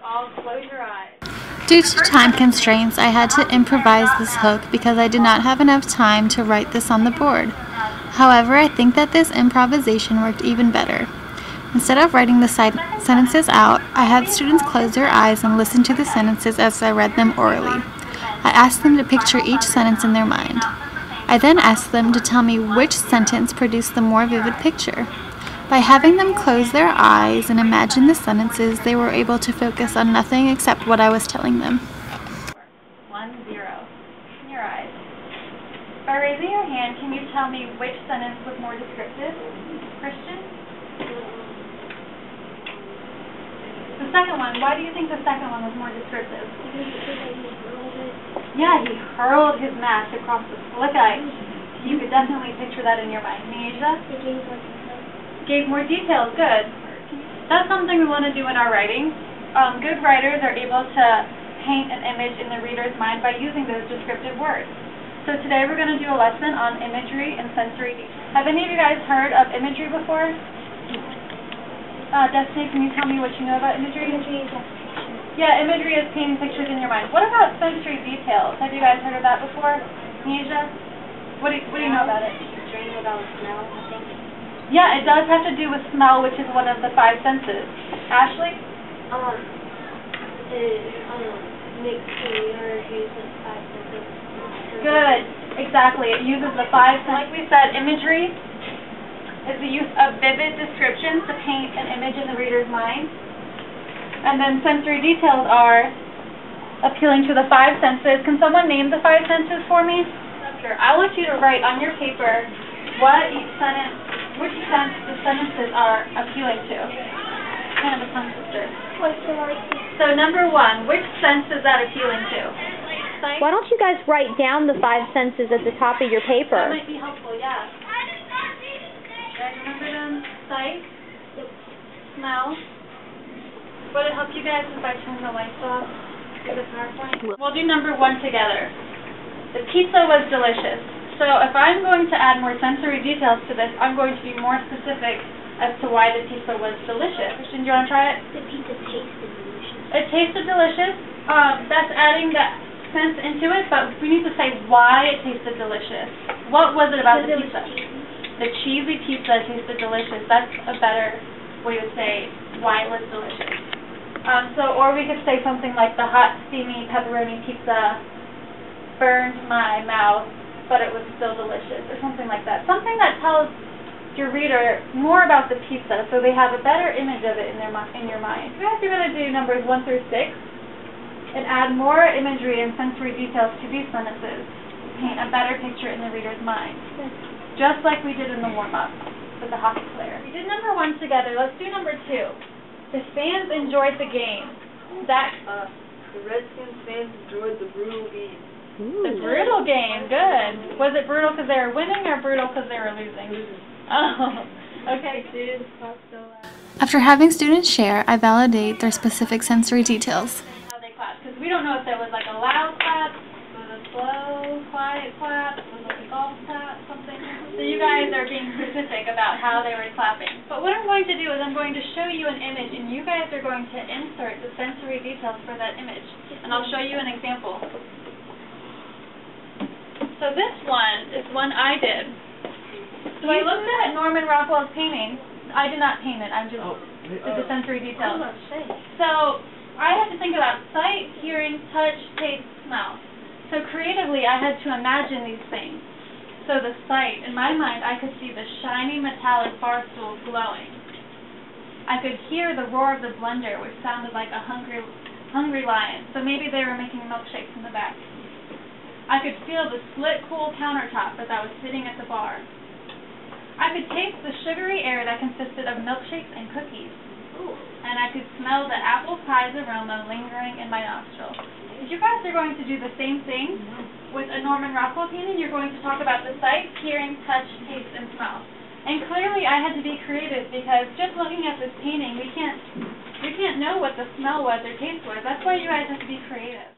All close your eyes. Due to time constraints, I had to improvise this hook because I did not have enough time to write this on the board. However, I think that this improvisation worked even better. Instead of writing the sentences out, I had students close their eyes and listen to the sentences as I read them orally. I asked them to picture each sentence in their mind. I then asked them to tell me which sentence produced the more vivid picture. By having them close their eyes and imagine the sentences, they were able to focus on nothing except what I was telling them. 1, 0. In your eyes. By raising your hand, can you tell me which sentence was more descriptive? Christian? The second one. Why do you think the second one was more descriptive? Yeah, he hurled his mask across the slick ice. You could definitely picture that in your mind. Neisha? Gave more details. Good. That's something we want to do in our writing. Good writers are able to paint an image in the reader's mind by using those descriptive words. So today we're going to do a lesson on imagery and sensory detail. Have any of you guys heard of imagery before? Destiny, can you tell me what you know about imagery? Imagery is Yeah, imagery is painting pictures in your mind. What about sensory details? Have you guys heard of that before? Neisha? What do you know about it? dreaming about smell, I think. Yeah, it does have to do with smell, which is one of the 5 senses. Ashley? It makes the reader use the 5 senses. Good. Exactly. It uses the 5 senses. Like we said, imagery is the use of vivid descriptions to paint an image in the reader's mind. And then sensory details are appealing to the 5 senses. Can someone name the 5 senses for me? Sure. I want you to write on your paper which sense the sentences are appealing to. Kind of a tongue twister. So number 1, which sense is that appealing to? Sight? Why don't you guys write down the 5 senses at the top of your paper? That might be helpful, yeah. You guys remember them? Sight? Smell? Would it help you guys if I turn the lights off through the PowerPoint? We'll do number 1 together. The pizza was delicious. So if I'm going to add more sensory details to this, I'm going to be more specific as to why the pizza was delicious. Christian, do you want to try it? The pizza tasted delicious. It tasted delicious. That's adding that sense into it, but we need to say why it tasted delicious. What was it about the pizza? The cheesy pizza tasted delicious. That's a better way to say why it was delicious. Or we could say something like the hot, steamy pepperoni pizza burned my mouth, but it was still delicious, or something like that. Something that tells your reader more about the pizza, so they have a better image of it in your mind. You guys are going to do numbers 1 through 6, and add more imagery and sensory details to these sentences to paint a better picture in the reader's mind, just like we did in the warm-up with the hockey player. We did number 1 together. Let's do number 2. The fans enjoyed the game. Zach? The Redskins fans enjoyed the brutal game. Ooh. The brutal game, good. Was it brutal because they were winning or brutal because they were losing? Oh, okay. Students talk so loud. After having students share, I validate their specific sensory details. How they clap, because we don't know if there was like a loud clap, was a slow, quiet clap, was it a golf clap, something. So you guys are being specific about how they were clapping. But what I'm going to do is I'm going to show you an image, and you guys are going to insert the sensory details for that image. And I'll show you an example. So this one is one I did. So I looked at Norman Rockwell's painting. I did not paint it, I just did the sensory details. So I had to think about sight, hearing, touch, taste, smell. So creatively I had to imagine these things. So the sight, in my mind I could see the shiny metallic bar stools glowing. I could hear the roar of the blender, which sounded like a hungry lion. So maybe they were making milkshakes in the back. I could feel the slit, cool countertop as I was sitting at the bar. I could taste the sugary air that consisted of milkshakes and cookies. And I could smell the apple pie's aroma lingering in my nostrils. If you guys are going to do the same thing with a Norman Rockwell painting, you're going to talk about the sight, hearing, touch, taste, and smell. And clearly I had to be creative because just looking at this painting, we can't know what the smell was or taste was. That's why you guys have to be creative.